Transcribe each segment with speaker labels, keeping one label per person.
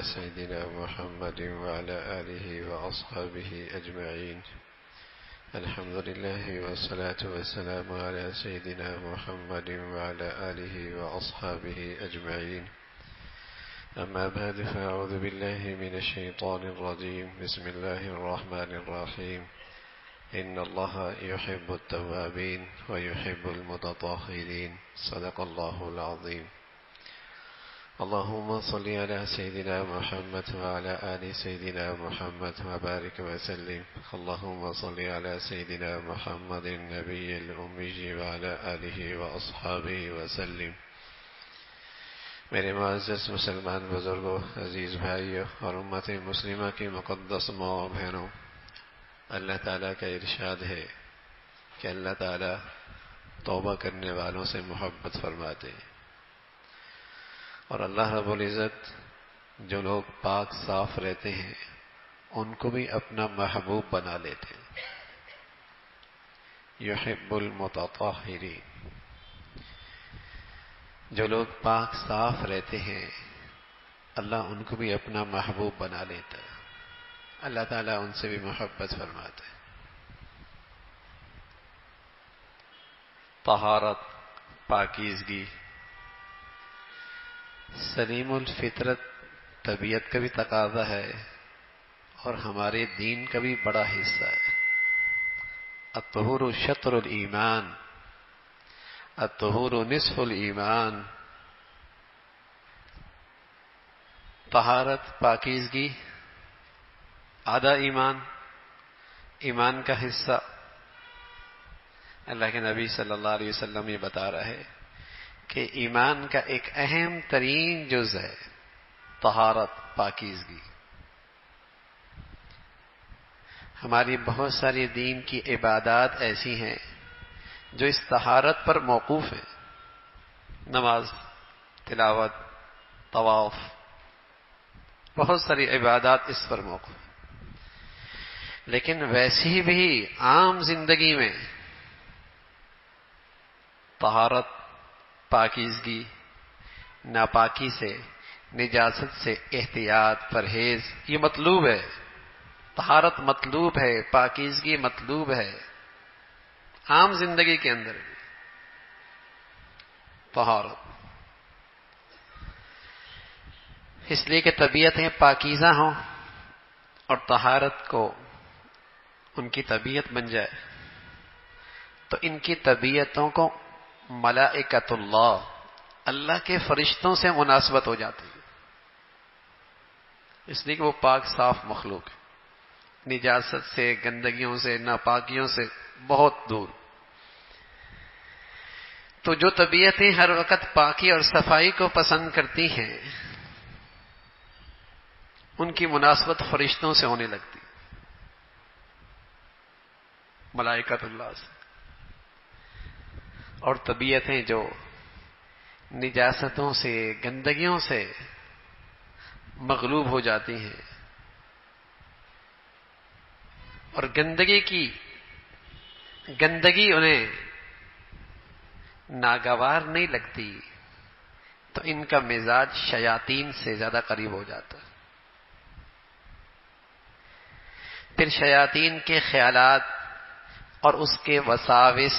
Speaker 1: سيدنا محمد وعلى آله وأصحابه أجمعين. الحمد لله والصلاة والسلام على سيدنا محمد وعلى آله وأصحابه أجمعين. أما بعد فأعوذ بالله من الشيطان الرجيم. بسم الله الرحمن الرحيم. إن الله يحب التوابين ويحب المتطهرين. صدق الله العظيم. اللهم صل على سيدنا محمد وعلى آل سيدنا محمد وبارك وسلم. اللهم صل على سيدنا محمد النبي الأمي وعلى آله وأصحابه وسلم. میرے معزز مسلمان بزرگوں، عزیز بھائیوں اور امت مسلمہ کی مقدس ماں و بہنوں، اللہ تعالیٰ کا ارشاد ہے کہ اللہ تعالیٰ توبہ کرنے والوں سے محبت فرماتے ہیں، اور اللہ رب العزت جو لوگ پاک صاف رہتے ہیں ان کو بھی اپنا محبوب بنا لیتے ہیں. یحب المتطہرین، جو لوگ پاک صاف رہتے ہیں اللہ ان کو بھی اپنا محبوب بنا لیتا ہے. اللہ تعالیٰ ان سے بھی محبت فرماتا ہے. طہارت، پاکیزگی سلیم الفطرت طبیعت کا بھی تقاضا ہے اور ہمارے دین کا بھی بڑا حصہ ہے. الطہور شطر الایمان، الطہور نصف الایمان. طہارت، پاکیزگی آدھا ایمان، ایمان کا حصہ. اللہ کے نبی صلی اللہ علیہ وسلم یہ بتا رہا ہے کہ ایمان کا ایک اہم ترین جز ہے طہارت، پاکیزگی. ہماری بہت ساری دین کی عبادات ایسی ہیں جو اس طہارت پر موقوف ہیں. نماز، تلاوت، طواف، بہت ساری عبادات اس پر موقوف ہیں. لیکن ویسی بھی عام زندگی میں طہارت، پاکیزگی، ناپاکی سے، نجاست سے احتیاط، پرہیز یہ مطلوب ہے. طہارت مطلوب ہے، پاکیزگی مطلوب ہے عام زندگی کے اندر بھی. طہارت اس لیے کہ طبیعتیں پاکیزہ ہوں اور طہارت کو ان کی طبیعت بن جائے تو ان کی طبیعتوں کو ملائکۃ اللہ، اللہ کے فرشتوں سے مناسبت ہو جاتی ہے. اس لیے کہ وہ پاک صاف مخلوق ہے، نجاست سے، گندگیوں سے، ناپاکیوں سے بہت دور. تو جو طبیعتیں ہر وقت پاکی اور صفائی کو پسند کرتی ہیں ان کی مناسبت فرشتوں سے ہونے لگتی، ملائکۃ اللہ سے. اور طبیعتیں جو نجاستوں سے، گندگیوں سے مغلوب ہو جاتی ہیں اور گندگی انہیں ناگوار نہیں لگتی تو ان کا مزاج شیاطین سے زیادہ قریب ہو جاتا ہے. پھر شیاطین کے خیالات اور اس کے وساوس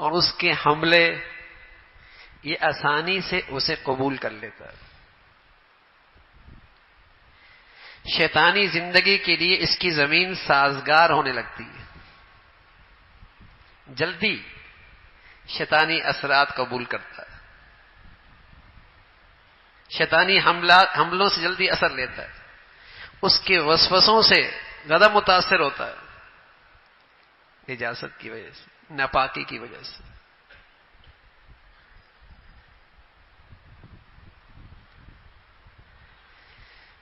Speaker 1: اور اس کے حملے یہ آسانی سے اسے قبول کر لیتا ہے. شیطانی زندگی کے لیے اس کی زمین سازگار ہونے لگتی ہے، جلدی شیطانی اثرات قبول کرتا ہے، شیطانی حملوں سے جلدی اثر لیتا ہے، اس کے وسوسوں سے زیادہ متاثر ہوتا ہے، نجاست کی وجہ سے، ناپاکی کی وجہ سے.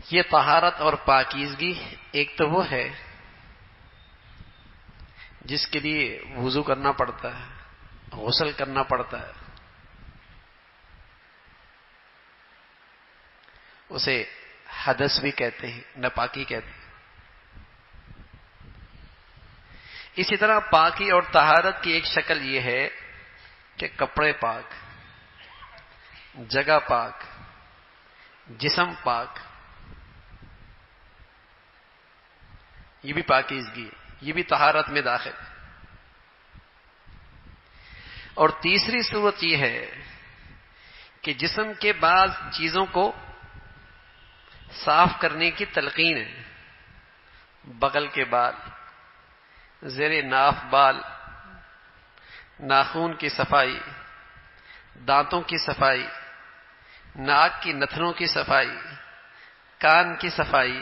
Speaker 1: یہ طہارت اور پاکیزگی ایک تو وہ ہے جس کے لیے وضو کرنا پڑتا ہے، غسل کرنا پڑتا ہے، اسے حدث بھی کہتے ہیں، ناپاکی کہتے ہیں. اسی طرح پاکی اور طہارت کی ایک شکل یہ ہے کہ کپڑے پاک،
Speaker 2: جگہ پاک، جسم پاک، یہ بھی پاکیزگی ہے، یہ بھی طہارت میں داخل ہے۔ اور تیسری صورت یہ ہے کہ جسم کے بعض چیزوں کو صاف کرنے کی تلقین ہے، بغل کے بال، زیر ناف بال، ناخون کی صفائی، دانتوں کی صفائی، ناک کی نتنوں کی صفائی، کان کی صفائی۔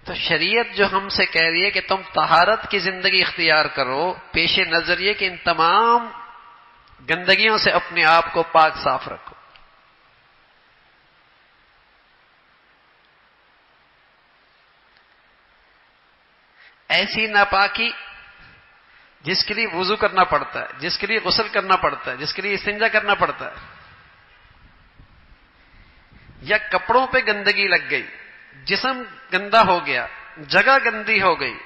Speaker 2: تو شریعت جو ہم سے کہہ رہی ہے کہ تم طہارت کی زندگی اختیار کرو، پیش نظر یہ کہ ان تمام گندگیوں سے اپنے آپ کو پاک صاف رکھو۔ ایسی ناپاکی جس کے لیے وضو کرنا پڑتا ہے، جس کے لیے غسل کرنا پڑتا ہے، جس کے لیے استنجا کرنا پڑتا ہے، یا کپڑوں پہ گندگی لگ گئی، جسم گندا ہو گیا، جگہ گندی ہو گئی،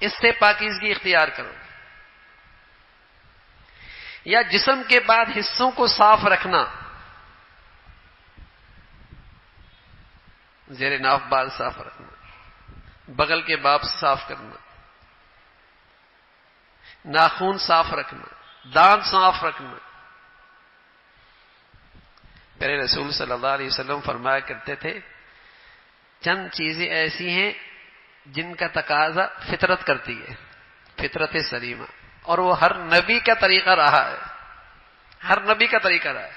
Speaker 2: اس سے پاکیزگی اختیار کرو۔ یا جسم کے بعد حصوں کو صاف رکھنا، زیر ناف بال صاف رکھنا، بغل کے باب صاف کرنا، ناخون صاف رکھنا، دانت صاف رکھنا۔ پیارے رسول صلی اللہ علیہ وسلم فرمایا کرتے تھے چند چیزیں ایسی ہیں جن کا تقاضا فطرت کرتی ہے، فطرت سلیمہ، اور وہ ہر نبی کا طریقہ رہا ہے، ہر نبی کا طریقہ رہا ہے۔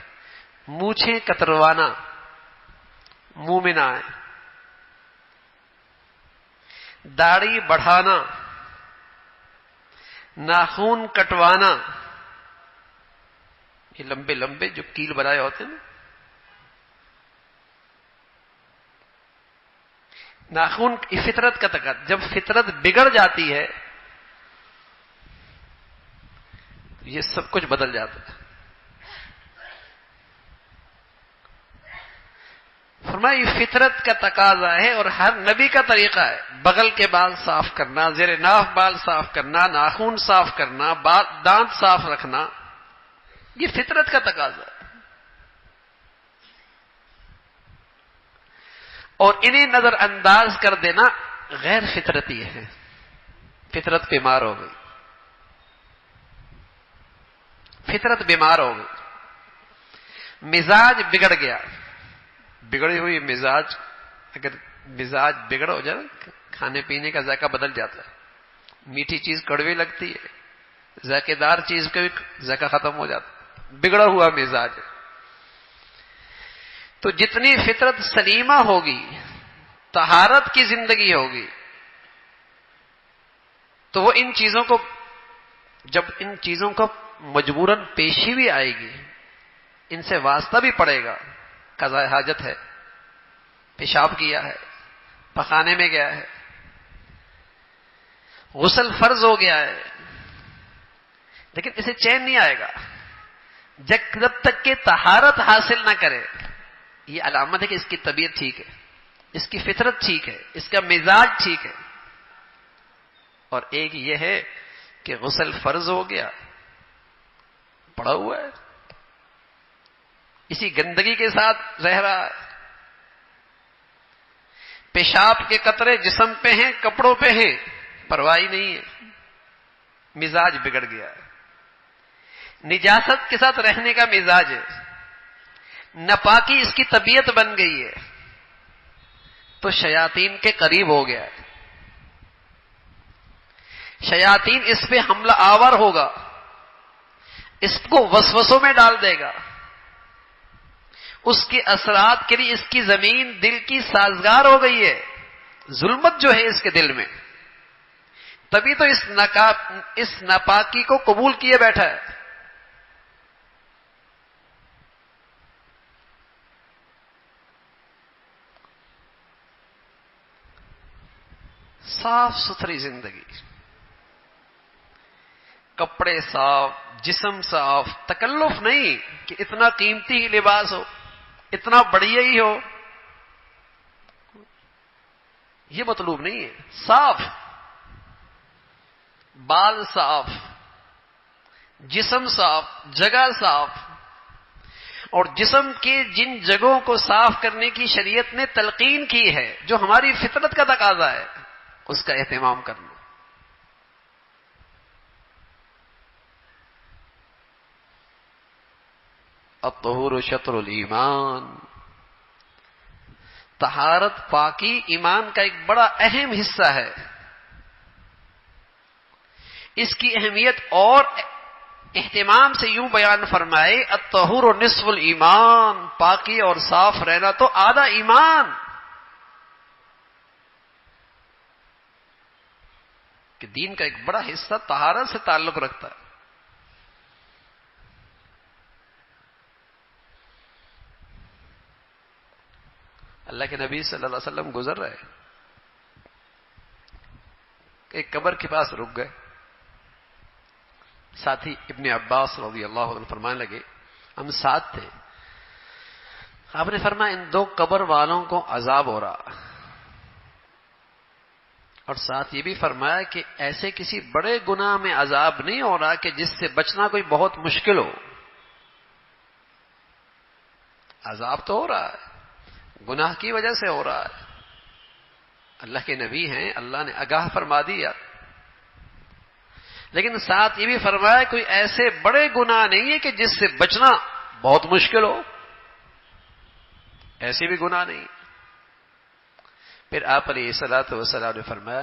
Speaker 2: مونچھیں کتروانا منہ میں نہ آئے، داڑھی بڑھانا، ناخون کٹوانا، یہ لمبے لمبے جو کیل بنائے ہوتے ہیں نا، ناخون کی فطرت کا تقاضا۔ جب فطرت بگڑ جاتی ہے یہ سب کچھ بدل جاتا ہے۔ فرمایا یہ فطرت کا تقاضا ہے اور ہر نبی کا طریقہ ہے۔ بغل کے بال صاف کرنا، زیر ناف بال صاف کرنا، ناخون صاف کرنا، دانت صاف رکھنا، یہ فطرت کا تقاضا ہے۔ اور انہیں نظر انداز کر دینا غیر فطرتی ہے، فطرت بیمار ہو گئی، فطرت بیمار ہو گئی، مزاج بگڑ گیا۔ بگڑی ہوئی مزاج، اگر مزاج بگڑ ہو جائے کھانے پینے کا ذائقہ بدل جاتا ہے، میٹھی چیز کڑوی لگتی ہے، ذائقے دار چیز کا بھی ذائقہ ختم ہو جاتا ہے، بگڑا ہوا مزاج۔ تو جتنی فطرت سلیمہ ہوگی، طہارت کی زندگی ہوگی، تو وہ ان چیزوں کو، جب ان چیزوں کو مجبوراً پیشی بھی آئے گی، ان سے واسطہ بھی پڑے گا، قضاء حاجت ہے، پیشاب کیا ہے، پخانے میں گیا ہے، غسل فرض ہو گیا ہے، لیکن اسے چین نہیں آئے گا جب تک کہ طہارت حاصل نہ کرے۔ یہ علامت ہے کہ اس کی طبیعت ٹھیک ہے، اس کی فطرت ٹھیک ہے، اس کا مزاج ٹھیک ہے۔ اور ایک یہ ہے کہ غسل فرض ہو گیا، پڑا ہوا ہے، اسی گندگی کے ساتھ رہ رہا ہے، پیشاب کے قطرے جسم پہ ہیں، کپڑوں پہ ہیں، پرواہ نہیں ہے، مزاج بگڑ گیا ہے، نجاست کے ساتھ رہنے کا مزاج ہے، ناپاکی اس کی طبیعت بن گئی ہے، تو شیاطین کے قریب ہو گیا ہے، شیاطین اس پہ حملہ آور ہوگا، اس کو وسوسوں میں ڈال دے گا، اس کے اثرات کے لیے اس کی زمین دل کی سازگار ہو گئی ہے، ظلمت جو ہے اس کے دل میں، تبھی تو اس ناپاکی کو قبول کیے بیٹھا ہے۔ صاف ستھری زندگی، کپڑے صاف، جسم صاف، تکلف نہیں کہ اتنا قیمتی لباس ہو، اتنا بڑھیا ہی ہو، یہ مطلوب نہیں ہے۔ صاف، بال صاف، جسم صاف، جگہ صاف، اور جسم کے جن جگہوں کو صاف کرنے کی شریعت نے تلقین کی ہے، جو ہماری فطرت کا تقاضا ہے، اس کا اہتمام کرنا. الطہور شطر الایمان، طہارت پاکی ایمان کا ایک بڑا اہم حصہ ہے. اس کی اہمیت اور اہتمام سے یوں بیان فرمائے، الطہور نصف الایمان، پاکی اور صاف رہنا تو آدھا ایمان. کہ دین کا ایک بڑا حصہ طہارت سے تعلق رکھتا ہے. اللہ کے نبی صلی اللہ علیہ وسلم گزر رہے، ایک قبر کے پاس رک گئے. ساتھی ابن عباس رضی اللہ عنہ فرمانے لگے، ہم ساتھ تھے. آپ نے فرمایا ان دو قبر والوں کو عذاب ہو رہا، اور ساتھ یہ بھی فرمایا کہ ایسے کسی بڑے گناہ میں عذاب نہیں ہو رہا کہ جس سے بچنا کوئی بہت مشکل ہو. عذاب تو ہو رہا ہے، گناہ کی وجہ سے ہو رہا ہے. اللہ کے نبی ہیں، اللہ نے آگاہ فرما دیا، لیکن ساتھ یہ بھی فرمایا کوئی ایسے بڑے گناہ نہیں ہے کہ جس سے بچنا بہت مشکل ہو. ایسے بھی گناہ نہیں. پھر آپ علیہ الصلوۃ والسلام نے فرمایا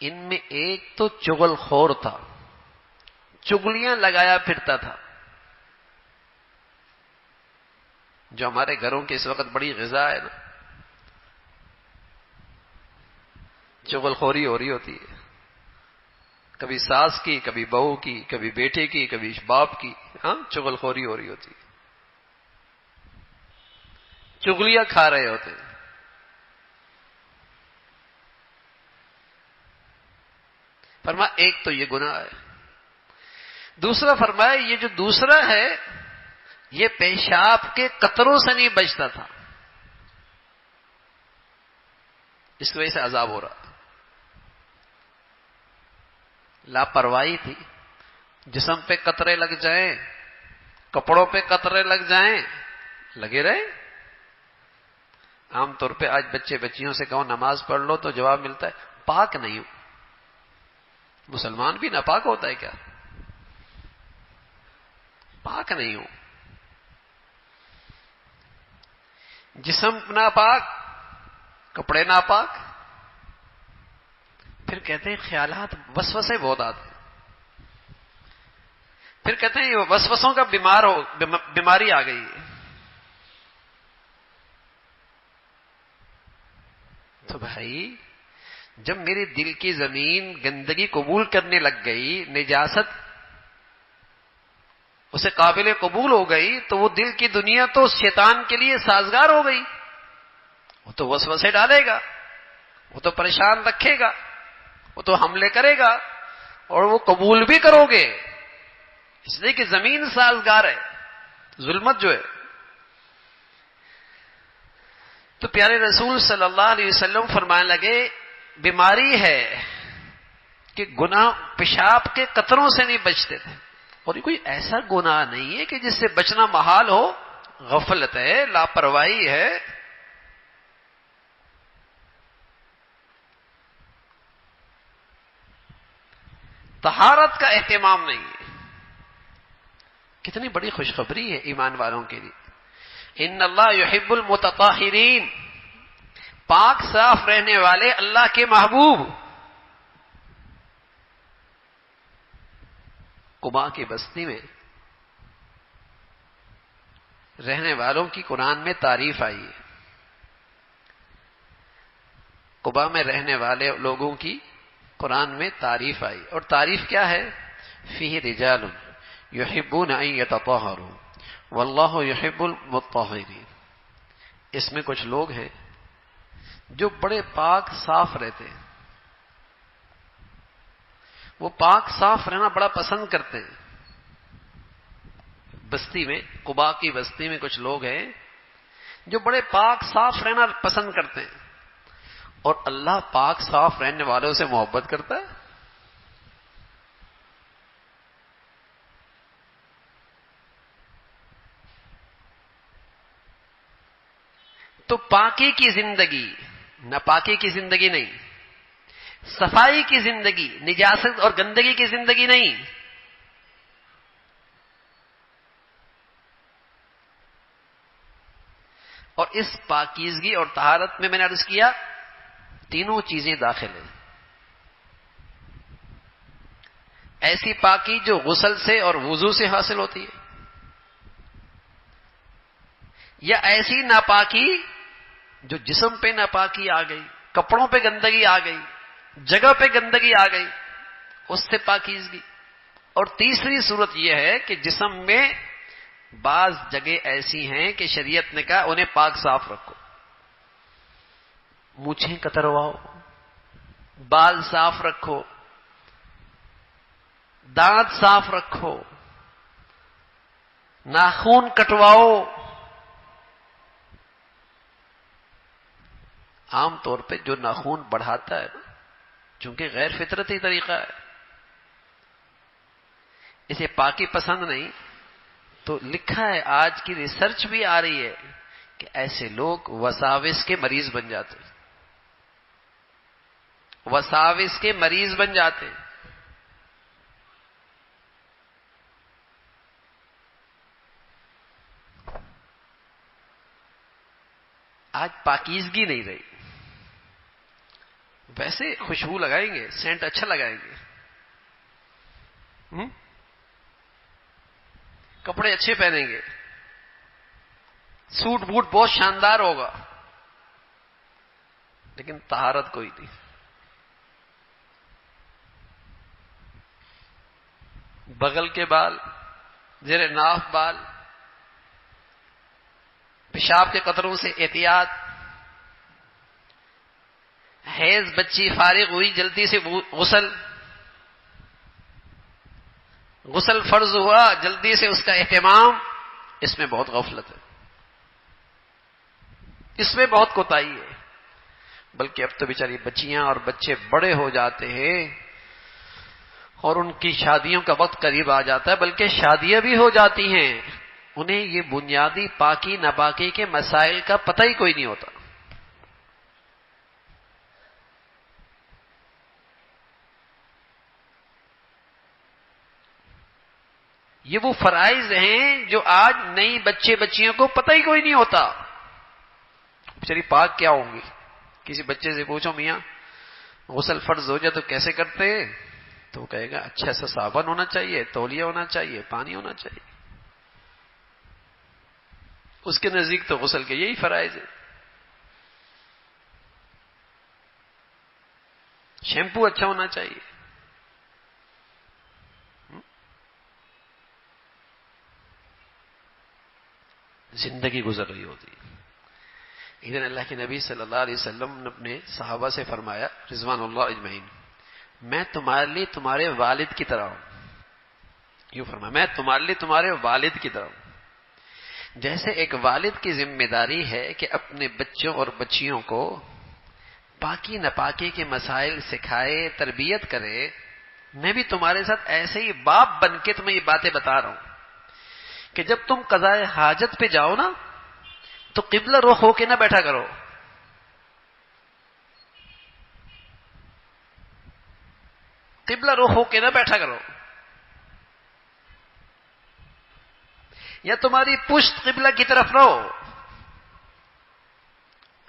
Speaker 2: ان میں ایک تو چغل خور تھا، چگلیاں لگایا پھرتا تھا، جو ہمارے گھروں کی اس وقت بڑی غذا ہے نا، چغل خوری ہو رہی ہوتی ہے، کبھی ساس کی، کبھی بہو کی، کبھی بیٹے کی، کبھی باپ کی. ہاں، چغل خوری ہو رہی ہوتی ہے، چگلیاں کھا رہے ہوتے ہیں. فرمایا ایک تو یہ گناہ ہے. دوسرا فرمایا یہ جو دوسرا ہے یہ پیشاب کے قطروں سے نہیں بچتا تھا، اس کی وجہ سے عذاب ہو رہا. لاپرواہی تھی، جسم پہ قطرے لگ جائیں، کپڑوں پہ قطرے لگ جائیں، لگے رہے. عام طور پہ آج بچے بچیوں سے کہو نماز پڑھ لو تو جواب ملتا ہے پاک نہیں ہوں. مسلمان بھی ناپاک ہوتا ہے کیا؟ پاک نہیں ہوں. جسم ناپاک، کپڑے ناپاک، پھر کہتے ہیں خیالات وسوسے بہت آتے ہیں. پھر کہتے ہیں یہ وسوسوں کا بیماری آ گئی ہے. تو بھائی جب میرے دل کی زمین گندگی قبول کرنے لگ گئی، نجاست اسے قابل قبول ہو گئی، تو وہ دل کی دنیا تو شیطان کے لیے سازگار ہو گئی. وہ تو وسوسے ڈالے گا، وہ تو پریشان رکھے گا، وہ تو حملے کرے گا، اور وہ قبول بھی کرو گے اس لیے کہ زمین سازگار ہے. ظلمت جو ہے، تو پیارے رسول صلی اللہ علیہ وسلم فرمانے لگے بیماری ہے کہ گناہ پیشاب کے قطروں سے نہیں بچتے تھے. اور یہ کوئی ایسا گناہ نہیں ہے کہ جس سے بچنا محال ہو. غفلت ہے، لاپرواہی ہے. طہارت کا اہتمام نہیں ہے. کتنی بڑی خوشخبری ہے ایمان والوں کے لیے. ان اللہ یحب المتطہرین، پاک صاف رہنے والے اللہ کے محبوب. قباء کی بستی میں رہنے والوں کی قرآن میں تعریف آئی ہے. قباء میں رہنے والے لوگوں کی قرآن میں تعریف آئی، اور تعریف کیا ہے؟ فیہ رجال یحبون ان یتطہروا واللہ یحب المطہرین. اس میں کچھ لوگ ہیں جو بڑے پاک صاف رہتے ہیں، وہ پاک صاف رہنا بڑا پسند کرتے ہیں. بستی میں، قباء کی بستی میں کچھ لوگ ہیں جو بڑے پاک صاف رہنا پسند کرتے ہیں، اور اللہ پاک صاف رہنے والوں سے محبت کرتا ہے. تو پاکی کی زندگی، ناپاکی کی زندگی نہیں، صفائی کی زندگی، نجاست اور گندگی کی زندگی نہیں. اور اس پاکیزگی اور طہارت میں نے عرض کیا تینوں چیزیں داخل ہیں. ایسی پاکی جو غسل سے اور وضو سے حاصل ہوتی ہے، یا ایسی ناپاکی جو جسم پہ ناپاکی آ گئی، کپڑوں پہ گندگی آ گئی، جگہ پہ گندگی آ گئی، اس سے پاکیزگی. اور تیسری صورت یہ ہے کہ جسم میں بعض جگہ ایسی ہیں کہ شریعت نے کہا انہیں پاک صاف رکھو. مونچھیں کترواؤ، بال صاف رکھو، دانت صاف رکھو، ناخون کٹواؤ. عام طور پہ جو ناخون بڑھاتا ہے نا، چونکہ غیر فطرتی طریقہ ہے، اسے پاکی پسند نہیں، تو لکھا ہے، آج کی ریسرچ بھی آ رہی ہے کہ ایسے لوگ وساوس کے مریض بن جاتے ہیں. وساوس کے مریض بن جاتے ہیں. آج پاکیزگی نہیں رہی. ویسے خوشبو لگائیں گے، سینٹ اچھا لگائیں گے، کپڑے اچھے پہنیں گے، سوٹ بوٹ بہت شاندار ہوگا، لیکن طہارت کوئی نہیں. بغل کے بال، زیر ناف بال، پیشاب کے قطروں سے احتیاط. حیض بچی فارغ ہوئی جلدی سے غسل فرض ہوا جلدی سے اس کا اہتمام. اس میں بہت غفلت ہے، اس میں بہت کوتاہی ہے. بلکہ اب تو بیچاری بچیاں اور بچے بڑے ہو جاتے ہیں اور ان کی شادیوں کا وقت قریب آ جاتا ہے، بلکہ شادیاں بھی ہو جاتی ہیں، انہیں یہ بنیادی پاکی ناپاکی کے مسائل کا پتہ ہی کوئی نہیں ہوتا. یہ وہ فرائض ہیں جو آج نئی بچے بچیوں کو پتہ ہی کوئی نہیں ہوتا. بیچاری پاک کیا ہوں گی؟ کسی بچے سے پوچھو میاں غسل فرض ہو جائے تو کیسے کرتے ہیں، تو وہ کہے گا اچھا سا صابن ہونا چاہیے، تولیہ ہونا چاہیے، پانی ہونا چاہیے. اس کے نزدیک تو غسل کے یہی فرائض ہے. شیمپو اچھا ہونا چاہیے. زندگی گزر رہی ہوتی. ادھر اللہ کے نبی صلی اللہ علیہ وسلم نے اپنے صحابہ سے فرمایا رضوان اللہ اجمعین، میں تمہارے لیے تمہارے والد کی طرح ہوں. یوں فرمایا، میں تمہارے لیے تمہارے والد کی طرح ہوں. جیسے ایک والد کی ذمہ داری ہے کہ اپنے بچوں اور بچیوں کو پاکی ناپاکی کے مسائل سکھائے، تربیت کرے، میں بھی تمہارے ساتھ ایسے ہی باپ بن کے تمہیں یہ باتیں بتا رہا ہوں کہ جب تم قضائے حاجت پہ جاؤ نا تو قبلہ رخ ہو کے نہ بیٹھا کرو. قبلہ رخ ہو کے نہ بیٹھا کرو، یا تمہاری پشت قبلہ کی طرف رہو.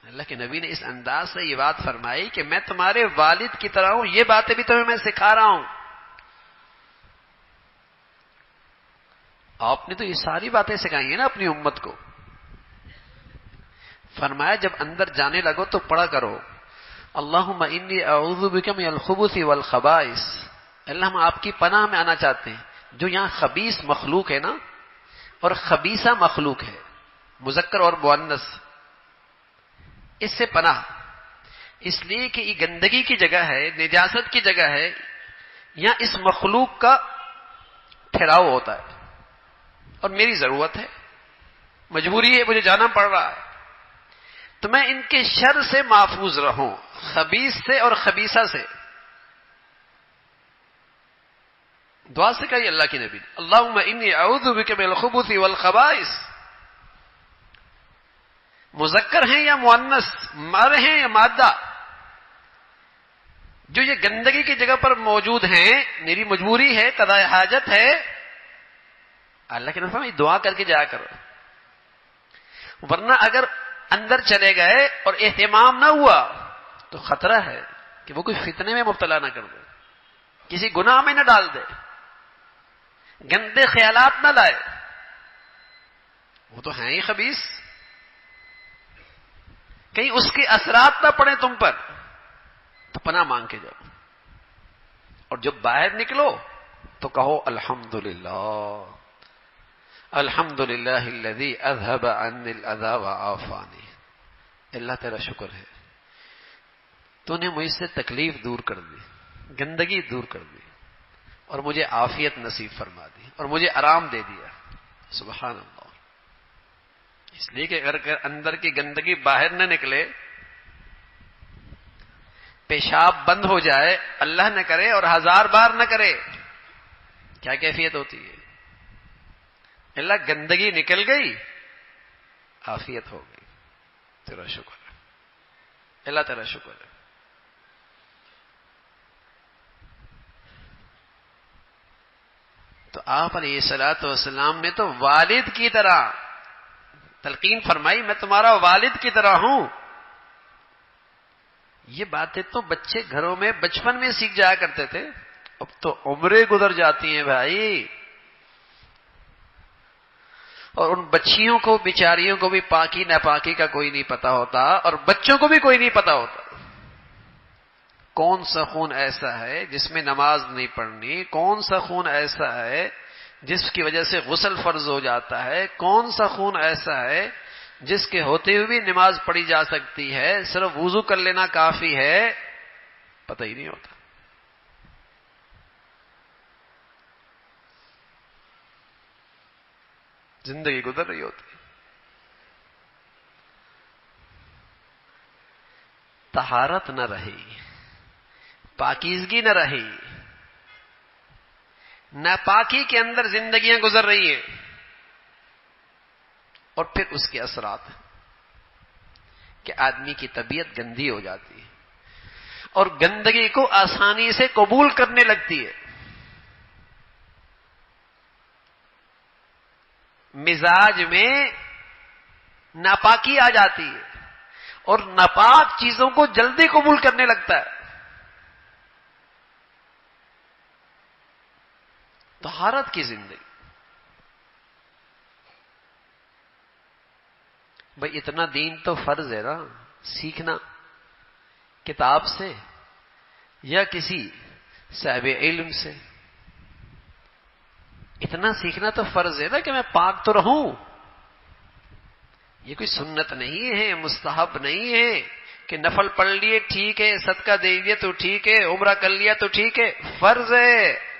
Speaker 2: اللہ کے نبی نے اس انداز سے یہ بات فرمائی کہ میں تمہارے والد کی طرح ہوں، یہ باتیں بھی تمہیں میں سکھا رہا ہوں. آپ نے تو یہ ساری باتیں سکھائی ہیں نا اپنی امت کو. فرمایا جب اندر جانے لگو تو پڑھا کرو اللہم انی اعوذ بک من الخبث والخبائث. اللہ ہم آپ کی پناہ میں آنا چاہتے ہیں. جو یہاں خبیث مخلوق ہے نا اور خبیثہ مخلوق ہے، مذکر اور مؤنث، اس سے پناہ. اس لیے کہ یہ گندگی کی جگہ ہے، نجاست کی جگہ ہے، یہاں اس مخلوق کا ٹھہراؤ ہوتا ہے اور میری ضرورت ہے، مجبوری ہے، مجھے جانا پڑ رہا ہے. تو میں ان کے شر سے محفوظ رہوں، خبیث سے اور خبیثہ سے. دعا سے کہی اللہ کی نبی اللہم انی اعوذ بک من الخبث والخبائث. مذکر ہیں یا مؤنث، مر ہیں یا مادہ، جو یہ گندگی کی جگہ پر موجود ہیں، میری مجبوری ہے، قضاء حاجت ہے، اللہ کے نبی فرمایا دعا کر کے جایا کرو، ورنہ اگر اندر چلے گئے اور اہتمام نہ ہوا تو خطرہ ہے کہ وہ کوئی فتنے میں مبتلا نہ کر دے، کسی گناہ میں نہ ڈال دے، گندے خیالات نہ لائے، وہ تو ہیں ہی خبیث، کہیں اس کے اثرات نہ پڑیں تم پر، تو پناہ مانگ کے جاؤ، اور جب باہر نکلو تو کہو الحمدللہ، الحمدللہ الذی اذهب عنی الاذی وعافانی، اللہ تیرا شکر ہے تو نے مجھ سے تکلیف دور کر دی، گندگی دور کر دی، اور مجھے عافیت نصیب فرما دی، اور مجھے آرام دے دیا، سبحان اللہ۔ اس لیے کہ اگر اندر کی گندگی باہر نہ نکلے، پیشاب بند ہو جائے، اللہ نہ کرے اور 1000 بار نہ کرے، کیا کیفیت ہوتی ہے؟ اللہ گندگی نکل گئی، عافیت ہو گئی، تیرا شکر ہے اللہ، تیرا شکر ہے۔ تو آپ علیہ الصلوۃ والسلام نے تو والد کی طرح تلقین فرمائی، میں تمہارا والد کی طرح ہوں۔ یہ باتیں تو بچے گھروں میں بچپن میں سیکھ جایا کرتے تھے، اب تو عمریں گزر جاتی ہیں بھائی، اور ان بچیوں کو بیچاریوں کو بھی پاکی ناپاکی کا کوئی نہیں پتا ہوتا، اور بچوں کو بھی کوئی نہیں پتا ہوتا کون سا خون ایسا ہے جس میں نماز نہیں پڑھنی، کون سا خون ایسا ہے جس کی وجہ سے غسل فرض ہو جاتا ہے، کون سا خون ایسا ہے جس کے ہوتے ہوئے بھی نماز پڑھی جا سکتی ہے، صرف وضو کر لینا کافی ہے، پتہ ہی نہیں ہوتا۔ زندگی گزر رہی ہوتی، طہارت نہ رہی، پاکیزگی نہ رہی، ناپاکی کے اندر زندگیاں گزر رہی ہیں، اور پھر اس کے اثرات کہ آدمی کی طبیعت گندی ہو جاتی ہے اور گندگی کو آسانی سے قبول کرنے لگتی ہے، مزاج میں ناپاکی آ جاتی ہے اور ناپاک چیزوں کو جلدی قبول کرنے لگتا ہے۔ طہارت کی زندگی، بھئی اتنا دین تو فرض ہے نا سیکھنا، کتاب سے یا کسی صاحب علم سے، اتنا سیکھنا تو فرض ہے نا کہ میں پاک تو رہوں۔ یہ کوئی سنت نہیں ہے، مستحب نہیں ہے کہ نفل پڑھ لیے ٹھیک ہے، صدقہ دے دیا تو ٹھیک ہے، عمرہ کر لیا تو ٹھیک ہے، فرض ہے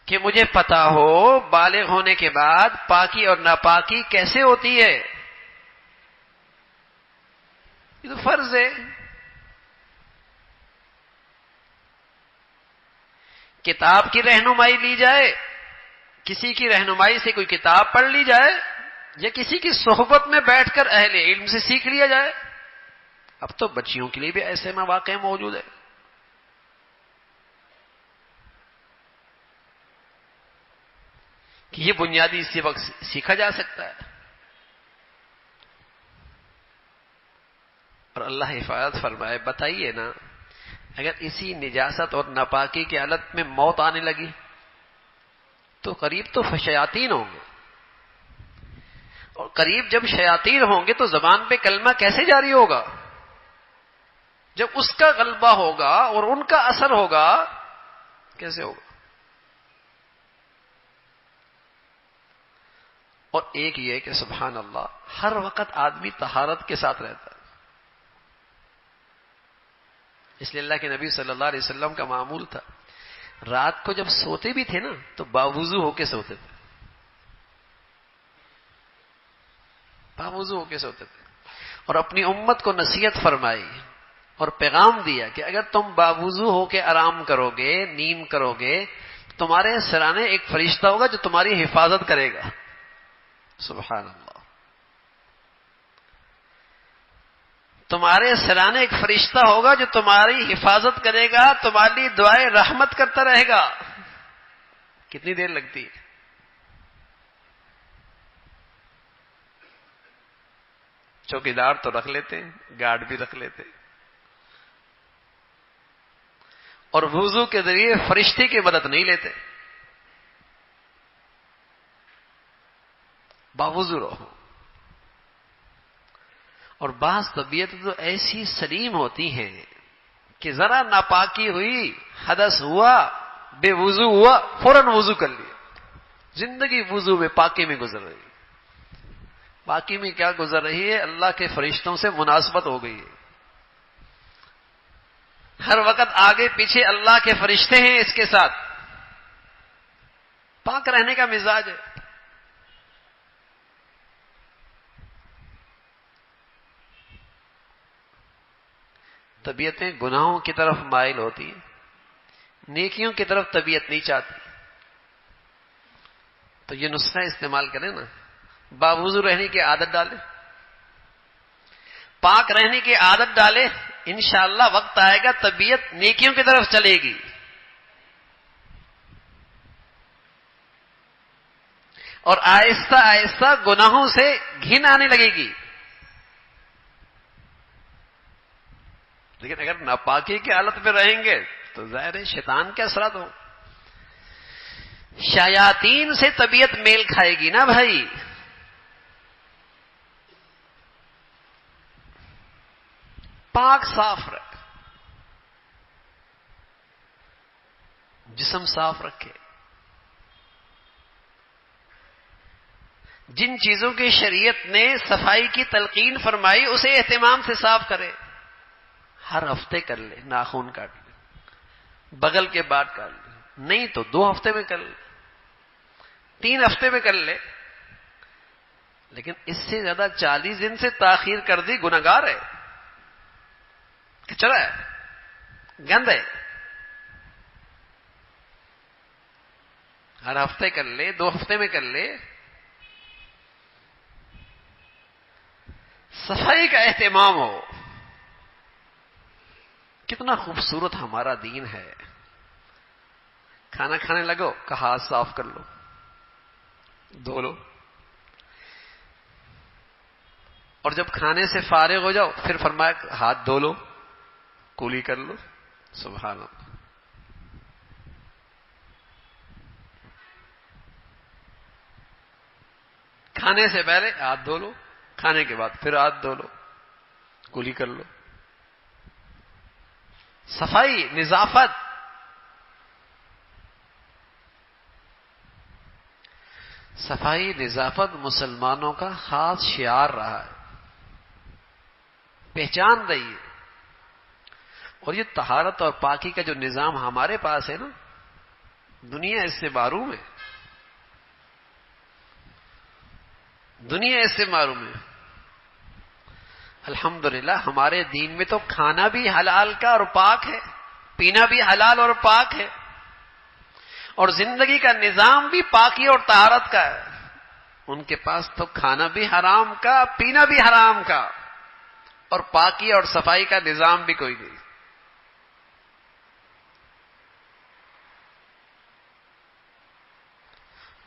Speaker 2: کہ مجھے پتا ہو بالغ ہونے کے بعد پاکی اور ناپاکی کیسے ہوتی ہے، یہ تو فرض ہے۔ کتاب کی رہنمائی لی جائے، کسی کی رہنمائی سے کوئی کتاب پڑھ لی جائے، یا کسی کی صحبت میں بیٹھ کر اہل علم سے سیکھ لیا جائے۔ اب تو بچیوں کے لیے بھی ایسے مواقع موجود ہے، کہ یہ بنیادی اسی وقت سیکھا جا سکتا ہے، اور اللہ حفاظت فرمائے۔ بتائیے نا، اگر اسی نجاست اور ناپاکی کی حالت میں موت آنے لگی تو قریب تو شیاطین ہوں گے، اور قریب جب شیاطین ہوں گے تو زبان پہ کلمہ کیسے جاری ہوگا؟ جب اس کا غلبہ ہوگا اور ان کا اثر ہوگا، کیسے ہوگا؟ اور ایک یہ کہ سبحان اللہ، ہر وقت آدمی طہارت کے ساتھ رہتا ہے، اس لیے اللہ کے نبی صلی اللہ علیہ وسلم کا معمول تھا، رات کو جب سوتے بھی تھے نا تو باوضو ہو کے سوتے تھے، باوضو ہو کے سوتے تھے، اور اپنی امت کو نصیحت فرمائی اور پیغام دیا کہ اگر تم باوضو ہو کے آرام کرو گے، نیند کرو گے، تمہارے سرانے ایک فرشتہ ہوگا جو تمہاری حفاظت کرے گا۔ سبحان اللہ۔ تمہارے سرانے ایک فرشتہ ہوگا جو تمہاری حفاظت کرے گا، تمہاری دعائیں رحمت کرتا رہے گا. کتنی دیر لگتی ہے؟ چوکیدار تو رکھ لیتے ہیں، گارڈ بھی رکھ لیتے ہیں، اور وضو کے ذریعے فرشتے کی مدد نہیں لیتے. باوضو رہو. اور بعض طبیعت تو ایسی سلیم ہوتی ہیں کہ ذرا ناپاکی ہوئی، حدث ہوا، بے وضو ہوا، فوراً وضو کر لیا. زندگی وضو میں، پاکی میں گزر رہی ہے. پاکی میں کیا گزر رہی ہے؟ اللہ کے فرشتوں سے مناسبت ہو گئی ہے. ہر وقت آگے پیچھے اللہ کے فرشتے ہیں اس کے ساتھ. پاک رہنے کا مزاج ہے. طبیعتیں گناہوں کی طرف مائل ہوتی ہیں، نیکیوں کی طرف طبیعت نہیں چاہتی. تو یہ نسخہ استعمال کریں نا، باوضو رہنے کی عادت ڈالیں، پاک رہنے کی عادت ڈالیں. انشاءاللہ وقت آئے گا طبیعت نیکیوں کی طرف چلے گی. اور آہستہ آہستہ گناہوں سے گھن آنے لگے گی. لیکن اگر ناپاکی کی حالت میں رہیں گے تو ظاہر ہے شیطان کے اثرات ہوں. شیاطین سے طبیعت میل کھائے گی نا بھائی. پاک صاف رکھ، جسم صاف رکھے. جن چیزوں کی شریعت نے صفائی کی تلقین فرمائی اسے اہتمام سے صاف کرے. ہر ہفتے کر لے، ناخن کاٹ لے، بغل کے بال کاٹ لے، نہیں تو 2 ہفتے میں کر لے، 3 ہفتے میں کر لے. لیکن اس سے زیادہ 40 دن سے تاخیر کر دی گناہگار ہے، کچرا ہے، گند ہے. ہر ہفتے کر لے، 2 ہفتے میں کر لے. صفائی کا اہتمام ہو. کتنا خوبصورت ہمارا دین ہے. کھانا کھانے لگو کہ ہاتھ صاف کر لو، دھو لو. اور جب کھانے سے فارغ ہو جاؤ پھر فرمایا ہاتھ دھو لو، کولی کر لو. سبحان اللہ. کھانے سے پہلے ہاتھ دھو لو، کھانے کے بعد پھر ہاتھ دھو لو، کولی کر لو. صفائی، نظافت. صفائی نظافت مسلمانوں کا خاص شعار رہا ہے، پہچان رہی ہے. اور یہ طہارت اور پاکی کا جو نظام ہمارے پاس ہے نا، دنیا اس سے معروم ہے. دنیا اس سے معروم ہے. الحمدللہ ہمارے دین میں تو کھانا بھی حلال کا اور پاک ہے، پینا بھی حلال اور پاک ہے، اور زندگی کا نظام بھی پاکی اور طہارت کا ہے. ان کے پاس تو کھانا بھی حرام کا، پینا بھی حرام کا، اور پاکی اور صفائی کا نظام بھی کوئی نہیں.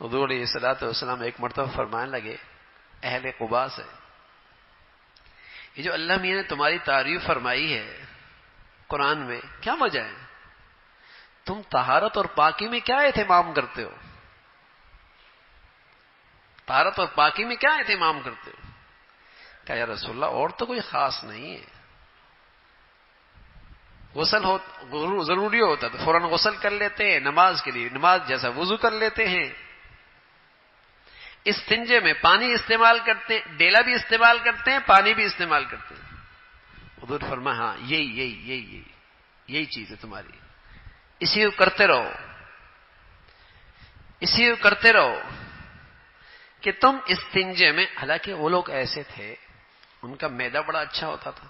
Speaker 2: حضور علیہ الصلوۃ والسلام ایک مرتبہ فرمانے لگے اہل قباء سے، یہ جو اللہ میاں نے تمہاری تعریف فرمائی ہے قرآن میں، کیا وجہ ہے؟ تم طہارت اور پاکی میں کیا اہتمام کرتے ہو؟ طہارت اور پاکی میں کیا اہتمام کرتے ہو؟ کہا یا رسول اللہ اور تو کوئی خاص نہیں ہے. غسل ضروری ہوتا تو فوراً غسل کر لیتے ہیں، نماز کے لیے نماز جیسا وضو کر لیتے ہیں. استنجے میں پانی استعمال کرتے ہیں، ڈیلا بھی استعمال کرتے ہیں، پانی بھی استعمال کرتے ہیں. حضور فرمایا ہاں یہی چیز ہے تمہاری، اسی کو کرتے رہو، اسی کو کرتے رہو. کہ تم استنجے میں، حالانکہ وہ لوگ ایسے تھے ان کا معدہ بڑا اچھا ہوتا تھا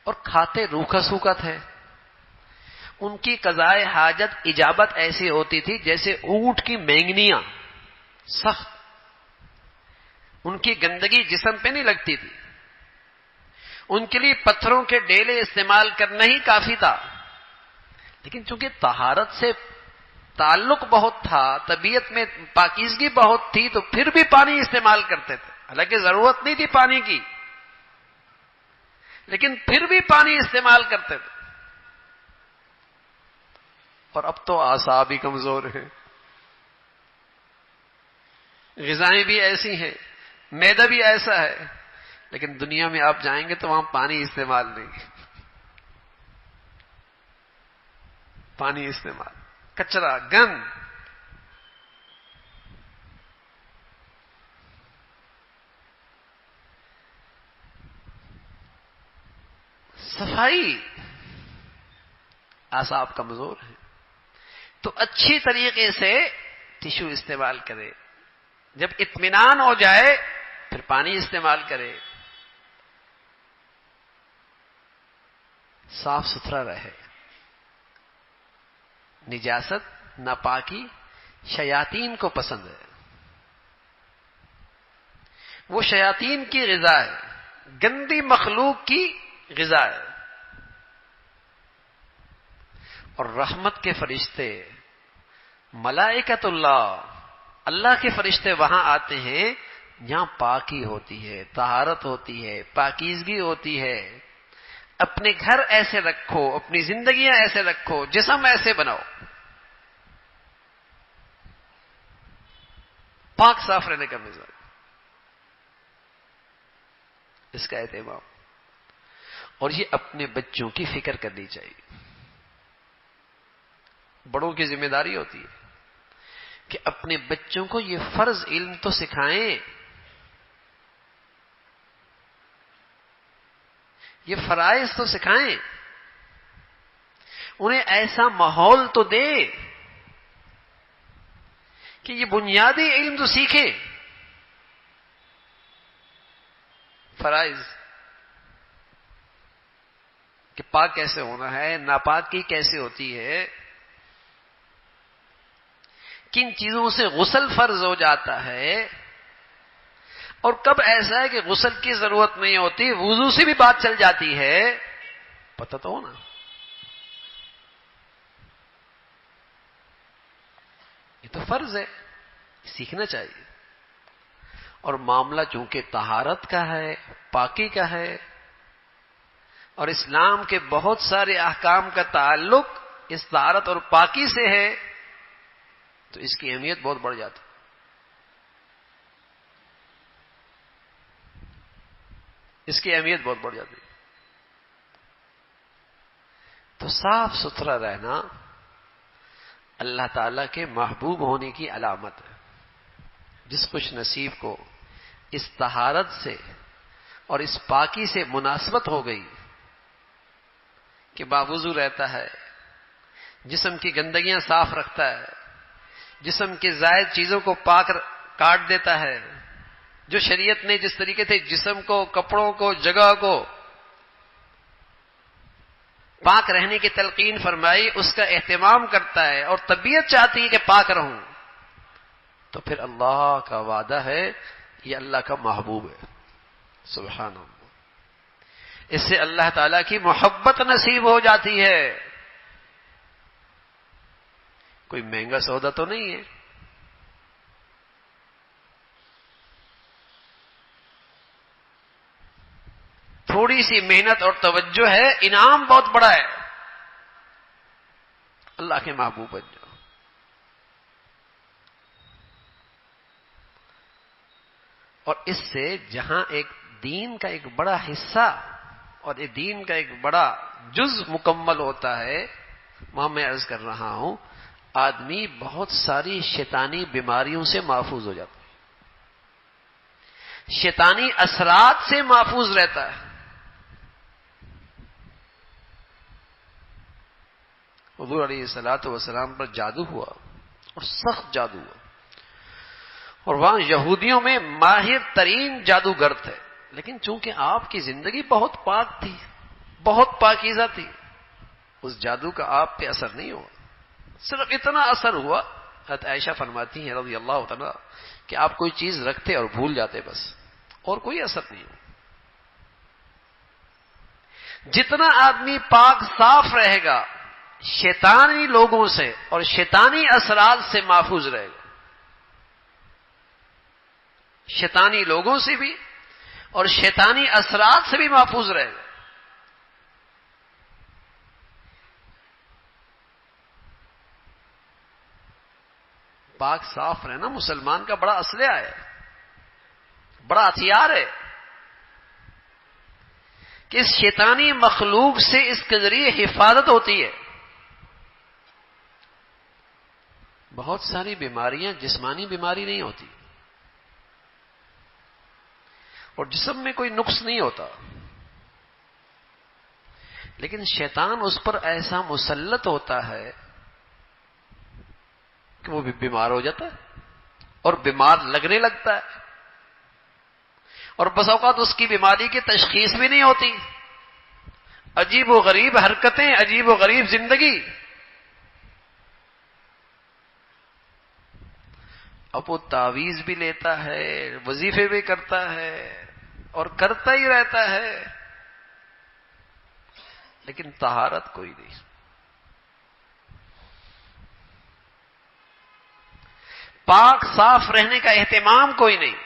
Speaker 2: اور کھاتے روکھا سوکھا تھے. ان کی قضائے حاجت اجابت ایسی ہوتی تھی جیسے اونٹ کی مینگنیاں، سخت. ان کی گندگی جسم پہ نہیں لگتی تھی. ان کے لیے پتھروں کے ڈیلے استعمال کرنا ہی کافی تھا، لیکن چونکہ طہارت سے تعلق بہت تھا، طبیعت میں پاکیزگی بہت تھی، تو پھر بھی پانی استعمال کرتے تھے، حالانکہ ضرورت نہیں تھی پانی کی، لیکن پھر بھی پانی استعمال کرتے تھے۔ اور اب تو اعصاب ہی کمزور ہیں، غذائیں بھی ایسی ہیں، معدہ بھی ایسا ہے، لیکن دنیا میں آپ جائیں گے تو وہاں پانی استعمال نہیں، پانی استعمال، کچرا، گند۔ صفائی، اعصاب کمزور ہیں تو اچھی طریقے سے ٹشو استعمال کرے، جب اطمینان ہو جائے پھر پانی استعمال کرے، صاف ستھرا رہے۔ نجاست، ناپاکی شیاطین کو پسند ہے، وہ شیاطین کی غذا ہے، گندی مخلوق کی غذا ہے۔ اور رحمت کے فرشتے، ملائکۃ اللہ کے فرشتے وہاں آتے ہیں جہاں پاکی ہوتی ہے، طہارت ہوتی ہے، پاکیزگی ہوتی ہے۔ اپنے گھر ایسے رکھو، اپنی زندگیاں ایسے رکھو، جسم ایسے بناؤ، پاک صاف رہنے کا مزاج، اس کا اہتمام۔ اور یہ اپنے بچوں کی فکر کرنی چاہیے۔ بڑوں کی ذمہ داری ہوتی ہے کہ اپنے بچوں کو یہ فرض علم تو سکھائیں، یہ فرائض تو سکھائیں، انہیں ایسا ماحول تو دیں کہ یہ بنیادی علم تو سیکھیں۔ فرائض کہ پاک کیسے ہونا ہے، ناپاکی کیسے ہوتی ہے، کن چیزوں سے غسل فرض ہو جاتا ہے، اور کب ایسا ہے کہ غسل کی ضرورت نہیں ہوتی، وضو سے بھی بات چل جاتی ہے، پتہ تو ہونا۔ یہ تو فرض ہے، سیکھنا چاہیے۔ اور معاملہ چونکہ طہارت کا ہے، پاکی کا ہے، اور اسلام کے بہت سارے احکام کا تعلق اس طہارت اور پاکی سے ہے، تو اس کی اہمیت بہت بڑھ جاتی ہے۔ اس کی اہمیت بہت بڑھ جاتی ہے۔ تو صاف ستھرا رہنا اللہ تعالی کے محبوب ہونے کی علامت ہے۔ جس خوش نصیب کو اس طہارت سے اور اس پاکی سے مناسبت ہو گئی کہ باوضو رہتا ہے، جسم کی گندگیاں صاف رکھتا ہے، جسم کے زائد چیزوں کو پاک کاٹ دیتا ہے، جو شریعت نے جس طریقے سے جسم کو، کپڑوں کو، جگہ کو پاک رہنے کی تلقین فرمائی، اس کا اہتمام کرتا ہے، اور طبیعت چاہتی ہے کہ پاک رہوں، تو پھر اللہ کا وعدہ ہے، یہ اللہ کا محبوب ہے۔ سبحان اللہ۔ اس سے اللہ تعالی کی محبت نصیب ہو جاتی ہے۔ کوئی مہنگا سودا تو نہیں ہے۔ تھوڑی سی محنت اور توجہ ہے، انعام بہت بڑا ہے۔ اللہ کے محبوب بن جاؤ۔ اور اس سے جہاں ایک دین کا ایک بڑا حصہ اور ایک دین کا ایک بڑا جز مکمل ہوتا ہے، وہاں میں عرض کر رہا ہوں، آدمی بہت ساری شیطانی بیماریوں سے محفوظ ہو جاتا ہے، شیطانی اثرات سے محفوظ رہتا ہے۔ حضور علیہ الصلوۃ والسلام پر جادو ہوا، اور سخت جادو ہوا، اور وہاں یہودیوں میں ماہر ترین جادوگر تھے، لیکن چونکہ آپ کی زندگی بہت پاک تھی، بہت پاکیزہ تھی، اس جادو کا آپ پہ اثر نہیں ہوا۔ صرف اتنا اثر ہوا، حضرت عائشہ فرماتی ہیں رضی اللہ تعالیٰ کہ آپ کوئی چیز رکھتے اور بھول جاتے، بس، اور کوئی اثر نہیں ہوا۔ جتنا آدمی پاک صاف رہے گا شیطانی لوگوں سے اور شیطانی اثرات سے محفوظ رہے گا. شیطانی لوگوں سے بھی اور شیطانی اثرات سے بھی محفوظ رہے گا. پاک صاف رہنا مسلمان کا بڑا اسلحہ ہے، بڑا ہتھیار ہے کہ اس شیطانی مخلوق سے اس کے ذریعے حفاظت ہوتی ہے. بہت ساری بیماریاں جسمانی بیماری نہیں ہوتی اور جسم میں کوئی نقص نہیں ہوتا، لیکن شیطان اس پر ایسا مسلط ہوتا ہے کہ وہ بھی بیمار ہو جاتا ہے اور بیمار لگنے لگتا ہے، اور بس اوقات اس کی بیماری کی تشخیص بھی نہیں ہوتی. عجیب و غریب حرکتیں، عجیب و غریب زندگی. اب وہ تعویذ بھی لیتا ہے، وظیفے بھی کرتا ہے اور کرتا ہی رہتا ہے، لیکن طہارت کوئی نہیں. پاک صاف رہنے کا اہتمام کوئی نہیں.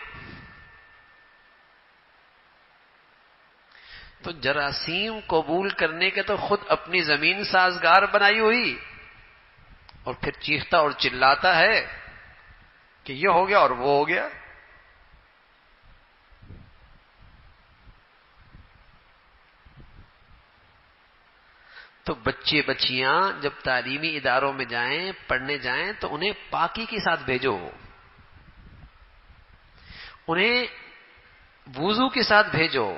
Speaker 2: تو جراثیم قبول کرنے کے تو خود اپنی زمین سازگار بنائی ہوئی، اور پھر چیختا اور چلاتا ہے کہ یہ ہو گیا اور وہ ہو گیا. تو بچے بچیاں جب تعلیمی اداروں میں جائیں، پڑھنے جائیں، تو انہیں پاکی کے ساتھ بھیجو، انہیں وضو کے ساتھ بھیجو،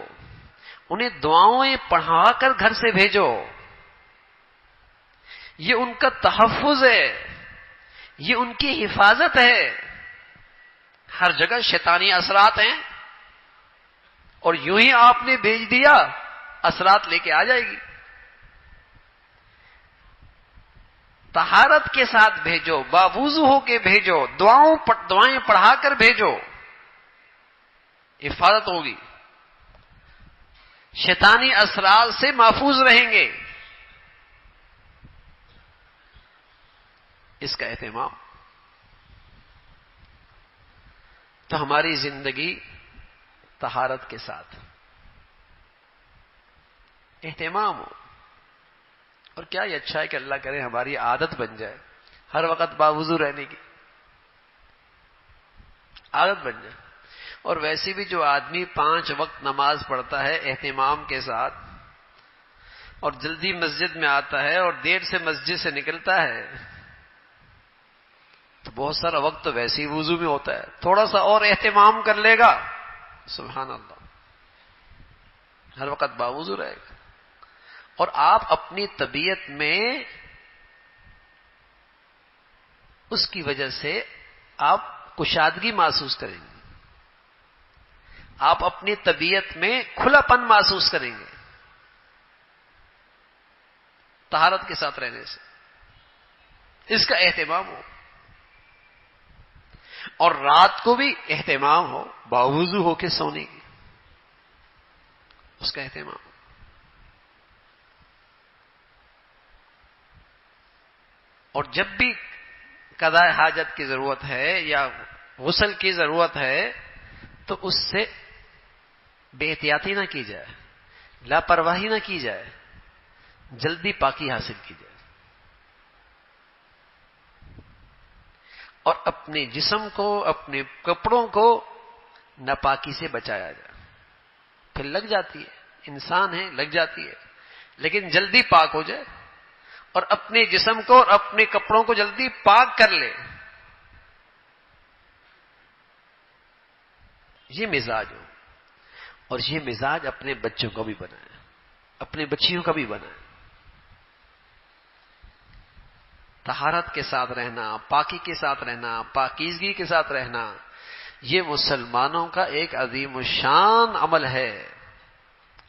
Speaker 2: انہیں دعائیں پڑھا کر گھر سے بھیجو. یہ ان کا تحفظ ہے، یہ ان کی حفاظت ہے. ہر جگہ شیطانی اثرات ہیں، اور یوں ہی آپ نے بھیج دیا اثرات لے کے آ جائے گی. طہارت کے ساتھ بھیجو، باوضو ہو کے بھیجو، دعائیں پڑھا کر بھیجو، حفاظت ہوگی، شیطانی اثرات سے محفوظ رہیں گے. اس کا اہتمام. تو ہماری زندگی طہارت کے ساتھ اہتمام ہو. اور کیا یہ اچھا ہے کہ اللہ کرے ہماری عادت بن جائے ہر وقت باوضو رہنے کی، عادت بن جائے. اور ویسے بھی جو آدمی 5 وقت نماز پڑھتا ہے اہتمام کے ساتھ اور جلدی مسجد میں آتا ہے اور دیر سے مسجد سے نکلتا ہے، تو بہت سارا وقت تو ویسے ہی وضو میں ہوتا ہے. تھوڑا سا اور اہتمام کر لے گا، سبحان اللہ، ہر وقت باوضو رہے گا. اور آپ اپنی طبیعت میں اس کی وجہ سے آپ کشادگی محسوس کریں گے، آپ اپنی طبیعت میں کھلا پن محسوس کریں گے طہارت کے ساتھ رہنے سے. اس کا اہتمام ہو. اور رات کو بھی اہتمام ہو باوضو ہو کے سونے کی، اس کا اہتمام ہو. اور جب بھی قضاء حاجت کی ضرورت ہے یا غسل کی ضرورت ہے تو اس سے بے احتیاطی نہ کی جائے، لاپرواہی نہ کی جائے، جلدی پاکی حاصل کی جائے. اور اپنے جسم کو، اپنے کپڑوں کو ناپاکی سے بچایا جائے. پھر لگ جاتی ہے، انسان ہے لگ جاتی ہے، لیکن جلدی پاک ہو جائے اور اپنے جسم کو اور اپنے کپڑوں کو جلدی پاک کر لے. یہ مزاج ہو. اور یہ مزاج اپنے بچوں کو بھی بنائے، اپنے بچیوں کا بھی بنائے. طہارت کے ساتھ رہنا، پاکی کے ساتھ رہنا، پاکیزگی کے ساتھ رہنا، یہ مسلمانوں کا ایک عظیم الشان عمل ہے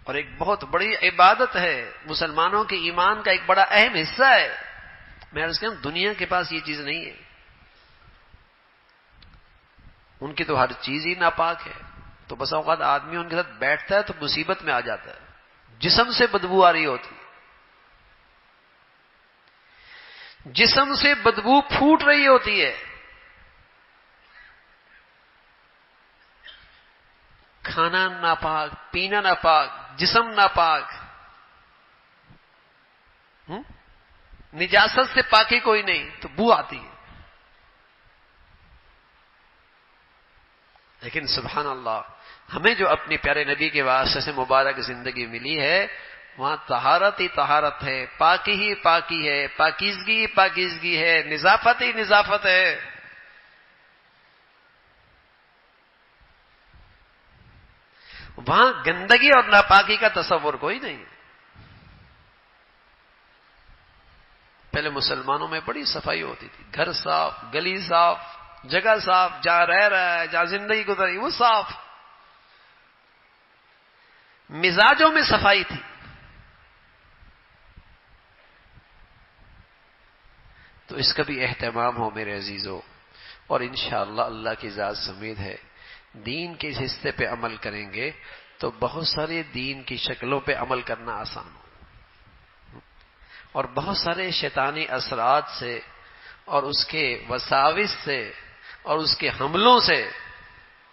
Speaker 2: اور ایک بہت بڑی عبادت ہے. مسلمانوں کے ایمان کا ایک بڑا اہم حصہ ہے. میں عرض کروں دنیا کے پاس یہ چیز نہیں ہے، ان کی تو ہر چیز ہی ناپاک ہے. تو بس اوقات آدمی ان کے ساتھ بیٹھتا ہے تو مصیبت میں آ جاتا ہے، جسم سے بدبو آ رہی ہوتی، جسم سے بدبو پھوٹ رہی ہوتی ہے، کھانا ناپاک، پینا ناپاک، جسم ناپاک، نجاست سے پاکی کوئی نہیں تو بو آتی ہے۔ لیکن سبحان اللہ، ہمیں جو اپنے پیارے نبی کے واسطے سے مبارک زندگی ملی ہے، وہاں طہارت ہی طہارت ہے، پاکی ہی پاکی ہے، پاکیزگی ہی پاکیزگی ہے، نظافت ہی نظافت ہے۔ وہاں گندگی اور ناپاکی کا تصور کوئی نہیں ہے۔ پہلے مسلمانوں میں بڑی صفائی ہوتی تھی، گھر صاف، گلی صاف، جگہ صاف، جہاں رہ رہا ہے، جہاں زندگی گزر رہی وہ صاف، مزاجوں میں صفائی تھی۔ تو اس کا بھی اہتمام ہو میرے عزیزوں، اور انشاءاللہ اللہ کی ذات سے امید ہے دین کے اس حصے پہ عمل کریں گے تو بہت سارے دین کی شکلوں پہ عمل کرنا آسان ہو، اور بہت سارے شیطانی اثرات سے اور اس کے وساوس سے اور اس کے حملوں سے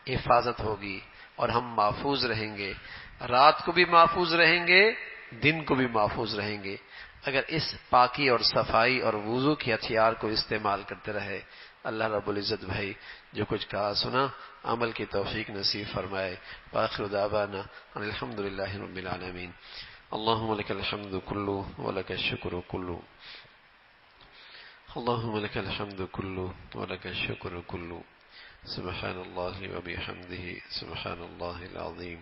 Speaker 2: حفاظت ہوگی، اور ہم محفوظ رہیں گے، رات کو بھی محفوظ رہیں گے، دن کو بھی محفوظ رہیں گے، اگر اس پاکی اور صفائی اور وضو کے ہتھیار کو استعمال کرتے رہے۔ اللہ رب العزت بھائی جو کچھ کہا سنا عمل کی توفیق نصیب فرمائے۔ وآخر دعوانا ان الحمد للہ رب العالمین۔ اللهم لك الحمد كله ولك الشكر كله، اللهم لك الحمد كله ولك الشكر كله، سبحان الله وبحمده سبحان الله العظيم،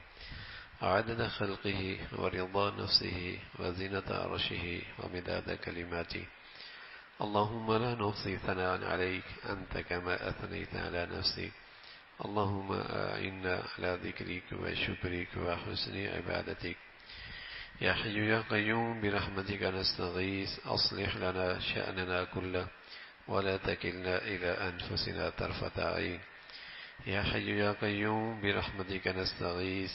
Speaker 2: عدد خلقه ورضا نفسه وزنة عرشه ومداد كلماته، اللهم لا نحصي ثناء عليك أنت كما أثنيت على نفسك، اللهم أعنا على ذكرك وشكرك وحسن عبادتك، يا حي يا قيوم برحمتك نستغيث، أصلح لنا شأننا كله ولا تكلنا إلى أنفسنا طرفة عين، يا حي يا قيوم برحمتك نستغيث،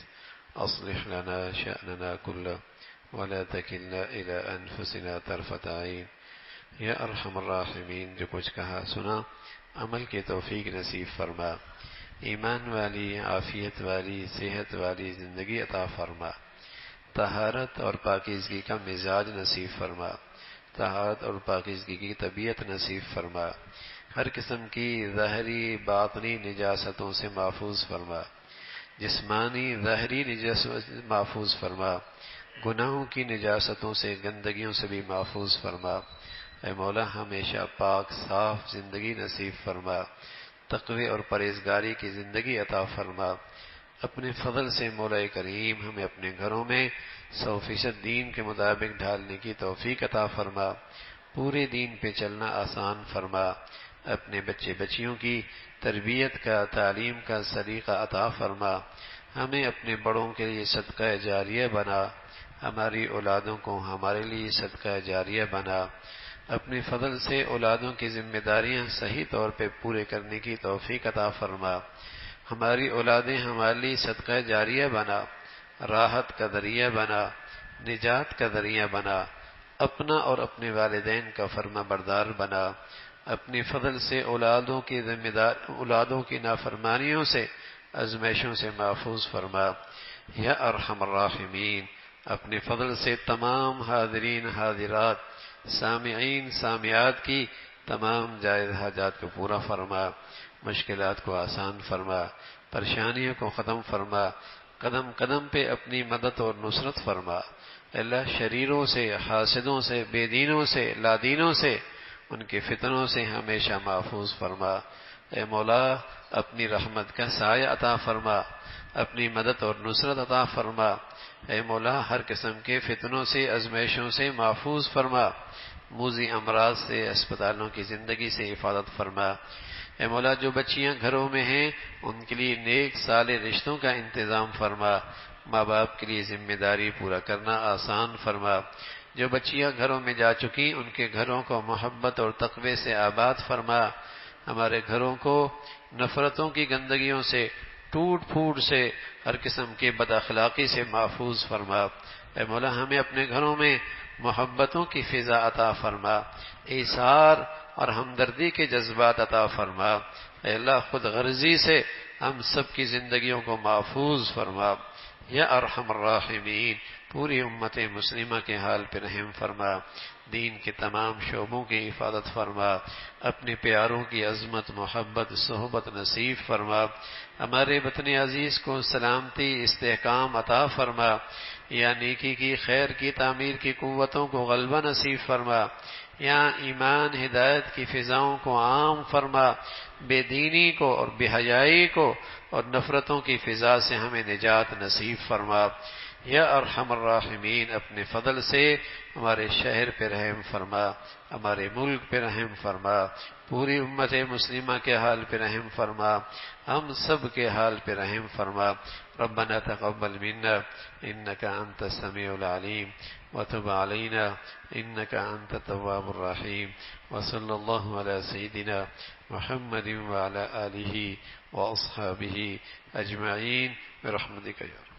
Speaker 2: أصلح لنا شأننا كله ولا تكلنا إلى أنفسنا طرفة عين، یا ارحم الراحمین جو کچھ کہا سنا عمل کی توفیق نصیب فرما، ایمان والی، عافیت والی، صحت والی زندگی عطا فرما، طہارت اور پاکیزگی کا مزاج نصیب فرما، طہارت اور پاکیزگی کی طبیعت نصیب فرما، ہر قسم کی ظاہری باطنی نجاستوں سے محفوظ فرما، جسمانی ظاہری نجاست محفوظ فرما، گناہوں کی نجاستوں سے گندگیوں سے بھی محفوظ فرما، اے مولا ہمیشہ پاک صاف زندگی نصیب فرما، تقوی اور پرہیزگاری کی زندگی عطا فرما، اپنے فضل سے مولا کریم ہمیں اپنے گھروں میں 100% دین کے مطابق ڈھالنے کی توفیق عطا فرما، پورے دین پہ چلنا آسان فرما، اپنے بچے بچیوں کی تربیت کا، تعلیم کا سلیقہ عطا فرما، ہمیں اپنے بڑوں کے لیے صدقہ جاریہ بنا، ہماری اولادوں کو ہمارے لیے صدقہ جاریہ بنا، اپنے فضل سے اولادوں کی ذمہ داریاں صحیح طور پہ پورے کرنے کی توفیق عطا فرما، ہماری اولادیں ہمارے لیے صدقہ جاریہ بنا، راحت کا ذریعہ بنا، نجات کا ذریعہ بنا، اپنا اور اپنے والدین کا فرما بردار بنا، اپنی فضل سے اولادوں کی نافرمانیوں سے، آزمائشوں سے محفوظ فرما، یا ارحم الراحمین اپنے فضل سے تمام حاضرین حاضرات، سامعین سامعات کی تمام جائز حاجات کو پورا فرما، مشکلات کو آسان فرما، پریشانیوں کو ختم فرما، قدم قدم پہ اپنی مدد اور نصرت فرما، اللہ شریروں سے، حاسدوں سے، بے دینوں سے، لادینوں سے، ان کے فتنوں سے ہمیشہ محفوظ فرما، اے مولا اپنی رحمت کا سایہ عطا فرما، اپنی مدد اور نصرت عطا فرما، اے مولا ہر قسم کے فتنوں سے، آزمائشوں سے محفوظ فرما، موذی امراض سے، اسپتالوں کی زندگی سے حفاظت فرما، اے مولا جو بچیاں گھروں میں ہیں ان کے لیے نیک صالح رشتوں کا انتظام فرما، ماں باپ کے لیے ذمہ داری پورا کرنا آسان فرما، جو بچیاں گھروں میں جا چکی ان کے گھروں کو محبت اور تقوی سے آباد فرما، ہمارے گھروں کو نفرتوں کی گندگیوں سے،
Speaker 1: ٹوٹ پھوٹ سے، ہر قسم کی بد اخلاقی سے محفوظ فرما۔ اے مولا ہمیں اپنے گھروں میں محبتوں کی فضا عطا فرما، ایثار اور ہمدردی کے جذبات عطا فرما۔ اے اللہ خود غرضی سے ہم سب کی زندگیوں کو محفوظ فرما۔ یا ارحم الراحمین، پوری امت مسلمہ کے حال پہ رحم فرما، دین کے تمام شعبوں کی حفاظت فرما، اپنے پیاروں کی عظمت، محبت، صحبت نصیب فرما، ہمارے وطن عزیز کو سلامتی، استحکام عطا فرما، یا نیکی کی، خیر کی، تعمیر کی قوتوں کو غلبہ نصیب فرما، یا ایمان ہدایت کی فضاؤں کو عام فرما، بے دینی کو اور بے حیائی کو اور نفرتوں کی فضا سے ہمیں نجات نصیب فرما۔ یا ارحم الراحمین، اپنے فضل سے ہمارے شہر پہ رحم فرما، ہمارے ملک پہ رحم فرما، پوری امت مسلمہ کے حال پہ رحم فرما، ہم سب کے حال پہ رحم فرما۔ ربنا تقبل منا انك انت السميع العليم وتب علينا انك انت التواب الرحيم، وصلى الله على سيدنا محمد وعلى آله واصحابه اجمعين برحمتك يا رب۔